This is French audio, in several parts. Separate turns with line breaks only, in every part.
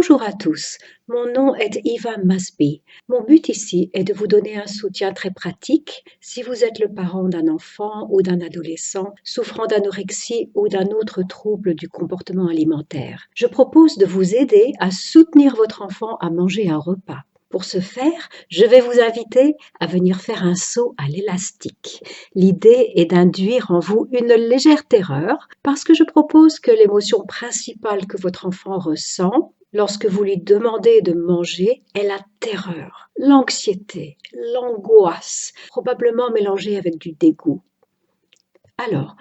Bonjour à tous, mon nom est Eva Masby. Mon but ici est de vous donner un soutien très pratique si vous êtes le parent d'un enfant ou d'un adolescent souffrant d'anorexie ou d'un autre trouble du comportement alimentaire. Je propose de vous aider à soutenir votre enfant à manger un repas. Pour ce faire, je vais vous inviter à venir faire un saut à l'élastique. L'idée est d'induire en vous une légère terreur parce que je propose que l'émotion principale que votre enfant ressent lorsque vous lui demandez de manger est la terreur, l'anxiété, l'angoisse, probablement mélangée avec du dégoût. Alors,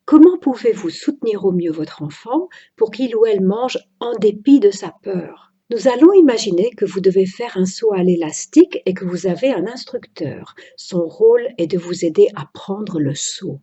comment pouvez-vous soutenir au mieux votre enfant pour qu'il ou elle mange en dépit de sa peur? Nous allons imaginer que vous devez faire un saut à l'élastique et que vous avez un instructeur. Son rôle est de vous aider à prendre le saut.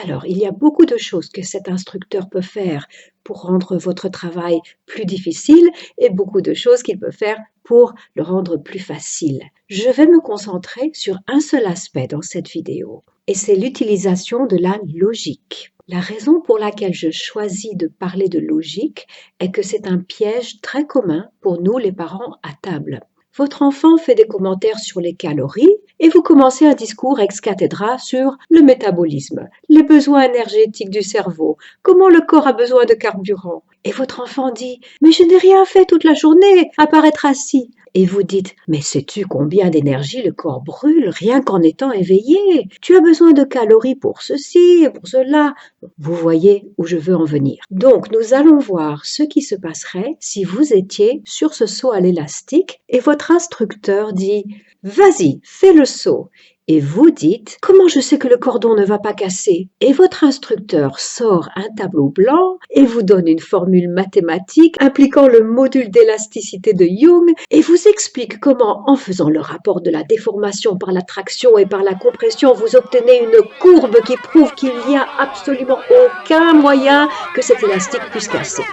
Alors, il y a beaucoup de choses que cet instructeur peut faire pour rendre votre travail plus difficile et beaucoup de choses qu'il peut faire pour le rendre plus facile. Je vais me concentrer sur un seul aspect dans cette vidéo et c'est l'utilisation de la logique. La raison pour laquelle je choisis de parler de logique est que c'est un piège très commun pour nous les parents à table. Votre enfant fait des commentaires sur les calories et vous commencez un discours ex cathedra sur le métabolisme, les besoins énergétiques du cerveau, comment le corps a besoin de carburant. Et votre enfant dit « Mais je n'ai rien fait toute la journée à part être assis ». Et vous dites « Mais sais-tu combien d'énergie le corps brûle rien qu'en étant éveillé? Tu as besoin de calories pour ceci et pour cela. » Vous voyez où je veux en venir. Donc, nous allons voir ce qui se passerait si vous étiez sur ce saut à l'élastique et votre instructeur dit « Vas-y, fais le saut ». Et vous dites « Comment je sais que le cordon ne va pas casser ?» Et votre instructeur sort un tableau blanc et vous donne une formule mathématique impliquant le module d'élasticité de Young et vous explique comment, en faisant le rapport de la déformation par la traction et par la compression, vous obtenez une courbe qui prouve qu'il n'y a absolument aucun moyen que cet élastique puisse casser.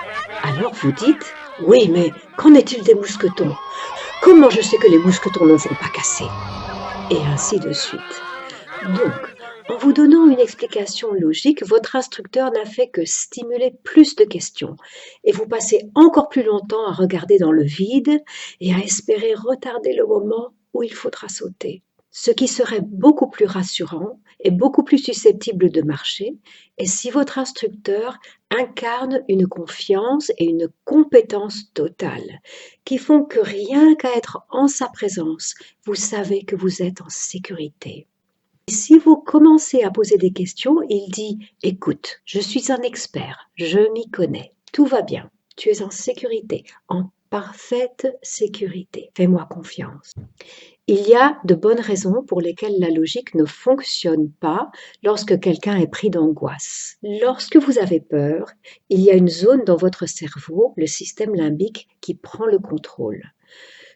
Alors vous dites « Oui, mais qu'en est-il des mousquetons ? Comment je sais que les mousquetons ne vont pas casser ?» Et ainsi de suite. Donc, en vous donnant une explication logique, votre instructeur n'a fait que stimuler plus de questions et vous passez encore plus longtemps à regarder dans le vide et à espérer retarder le moment où il faudra sauter. Ce qui serait beaucoup plus rassurant et beaucoup plus susceptible de marcher est si votre instructeur incarne une confiance et une compétence totale qui font que rien qu'à être en sa présence, vous savez que vous êtes en sécurité. Et si vous commencez à poser des questions, il dit « Écoute, je suis un expert, je m'y connais, tout va bien, tu es en sécurité, en parfaite sécurité, fais-moi confiance. » Il y a de bonnes raisons pour lesquelles la logique ne fonctionne pas lorsque quelqu'un est pris d'angoisse. Lorsque vous avez peur, il y a une zone dans votre cerveau, le système limbique, qui prend le contrôle.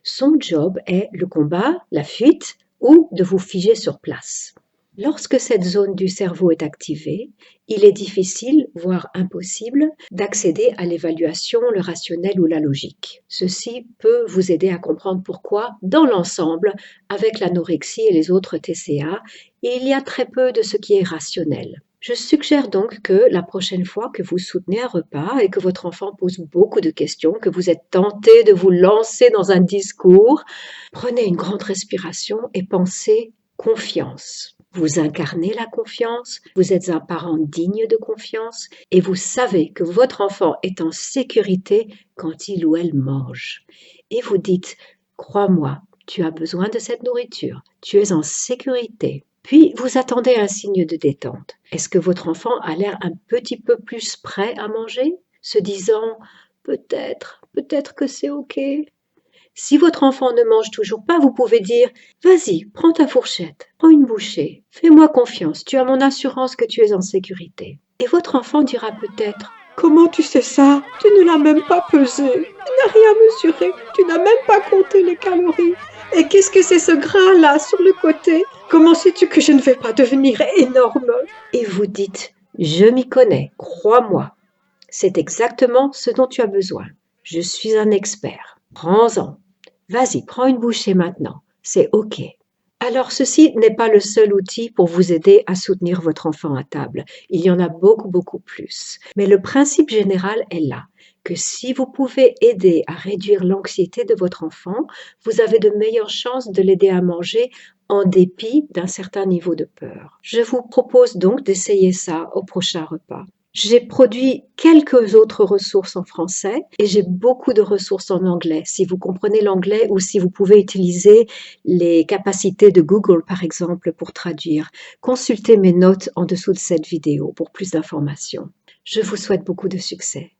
Son job est le combat, la fuite ou de vous figer sur place. Lorsque cette zone du cerveau est activée, il est difficile, voire impossible, d'accéder à l'évaluation, le rationnel ou la logique. Ceci peut vous aider à comprendre pourquoi, dans l'ensemble, avec l'anorexie et les autres TCA, il y a très peu de ce qui est rationnel. Je suggère donc que la prochaine fois que vous soutenez un repas et que votre enfant pose beaucoup de questions, que vous êtes tenté de vous lancer dans un discours, prenez une grande respiration et pensez confiance. Vous incarnez la confiance, vous êtes un parent digne de confiance et vous savez que votre enfant est en sécurité quand il ou elle mange. Et vous dites, crois-moi, tu as besoin de cette nourriture, tu es en sécurité. Puis vous attendez un signe de détente. Est-ce que votre enfant a l'air un petit peu plus prêt à manger, se disant peut-être que c'est ok. Si votre enfant ne mange toujours pas, vous pouvez dire « Vas-y, prends ta fourchette, prends une bouchée, fais-moi confiance, tu as mon assurance que tu es en sécurité. » Et votre enfant dira peut-être « Comment tu sais ça? Tu ne l'as même pas pesé, tu n'as rien mesuré, tu n'as même pas compté les calories. Et qu'est-ce que c'est ce gras-là sur le côté? Comment sais-tu que je ne vais pas devenir énorme? » Et vous dites « Je m'y connais, crois-moi. C'est exactement ce dont tu as besoin. Je suis un expert. Prends-en. Vas-y, prends une bouchée maintenant. C'est ok. » Alors, ceci n'est pas le seul outil pour vous aider à soutenir votre enfant à table. Il y en a beaucoup, beaucoup plus. Mais le principe général est là, que si vous pouvez aider à réduire l'anxiété de votre enfant, vous avez de meilleures chances de l'aider à manger en dépit d'un certain niveau de peur. Je vous propose donc d'essayer ça au prochain repas. J'ai produit quelques autres ressources en français et j'ai beaucoup de ressources en anglais. Si vous comprenez l'anglais ou si vous pouvez utiliser les capacités de Google, par exemple, pour traduire, consultez mes notes en dessous de cette vidéo pour plus d'informations. Je vous souhaite beaucoup de succès.